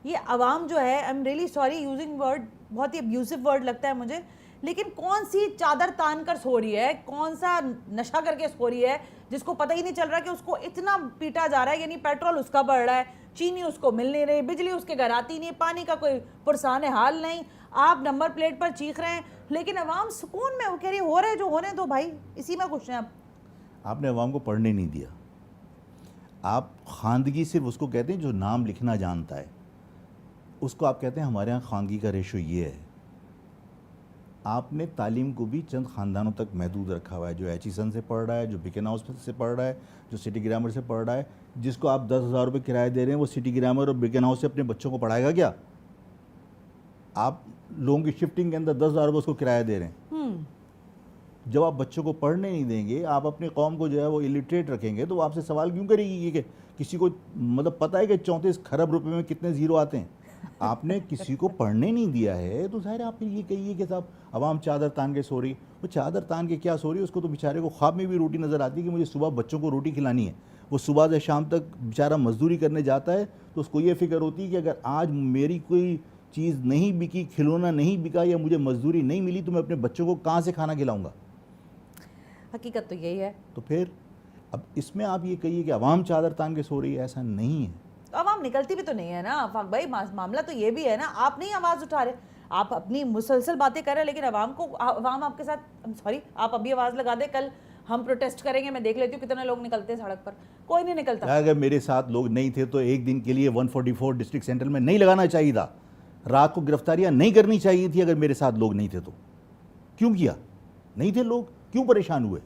ये आवाम जो है, I am really sorry using word, बहुत ही अब्यूसिव वर्ड लगता है मुझे, लेकिन कौन सी चादर तान कर सो रही है, कौन सा नशा करके सो रही है, जिसको पता ही नहीं चल रहा कि उसको इतना पीटा जा रहा है। यानी पेट्रोल उसका बढ़ रहा है, चीनी उसको मिल नहीं रही, बिजली उसके घर आती नहीं, पानी का कोई पुरसान हाल नहीं, आप नंबर प्लेट पर चीख रहे हैं, लेकिन अवाम सुकून में, वो कह रही हो रहे जो होने दो भाई, इसी में खुश हैं आप। आपने अवाम को पढ़ने नहीं दिया। आप खानदगी सिर्फ उसको कहते हैं जो नाम लिखना जानता है, उसको आप कहते हैं हमारे यहाँ खानगी का रेशो ये है। आपने तालीम को भी चंद ख़ानदानों तक महदूद रखा हुआ है, जो एचिसन से पढ़ रहा है, जो बिकन हाउस से पढ़ रहा है, जो सिटी ग्रामर से पढ़ रहा है। जिसको आप 10,000 रुपये किराया दे रहे हैं, वो सिटी ग्रामर और बिकन हाउस से अपने बच्चों को पढ़ाएगा क्या? आप लोगों की शिफ्टिंग के अंदर 10,000 रुपये उसको किराया दे रहे हैं। जब आप बच्चों को पढ़ने नहीं देंगे, आप अपनी कौम को जो है वो इलिटरेट रखेंगे, तो वो आपसे सवाल क्यों करेगी कि किसी को मतलब पता है कि 34 खरब रुपए में कितने ज़ीरो आते हैं? आपने किसी को पढ़ने नहीं दिया है, तो ज़ाहिर आप फिर ये कहिए कि साहब अवाम चादर तान के सो रही। वो चादर तान के क्या सो रही है? उसको तो बेचारे को ख्वाब में भी रोटी नज़र आती है कि मुझे सुबह बच्चों को रोटी खिलानी है। वो सुबह से शाम तक बेचारा मजदूरी करने जाता है, तो उसको ये फ़िक्र होती है कि अगर आज मेरी कोई चीज़ नहीं बिकी, खिलौना नहीं बिका या मुझे मजदूरी नहीं मिली, तो मैं अपने बच्चों को कहाँ से खाना खिलाऊँगा? हकीकत तो यही है। तो फिर अब इसमें आप ये कहिए कि अवाम चादर तान के सो रही है, ऐसा नहीं है। तो आवाम निकलती भी तो नहीं है ना आफाक भाई, मामला तो ये भी है ना, आप नहीं आवाज़ उठा रहे, आप अपनी मुसलसल बातें कर रहे हैं, लेकिन आवाम आपके साथ, सॉरी, आप अभी आवाज़ लगा दे, कल हम प्रोटेस्ट करेंगे, मैं देख लेती हूँ कितने लोग निकलते हैं सड़क पर। कोई नहीं निकलता। अगर मेरे साथ लोग नहीं थे तो एक दिन के लिए 144 डिस्ट्रिक्ट सेंटर में नहीं लगाना चाहिए था, रात को गिरफ्तारियां नहीं करनी चाहिए थी। अगर मेरे साथ लोग नहीं थे तो क्यों किया? नहीं थे लोग, क्यों परेशान हुए?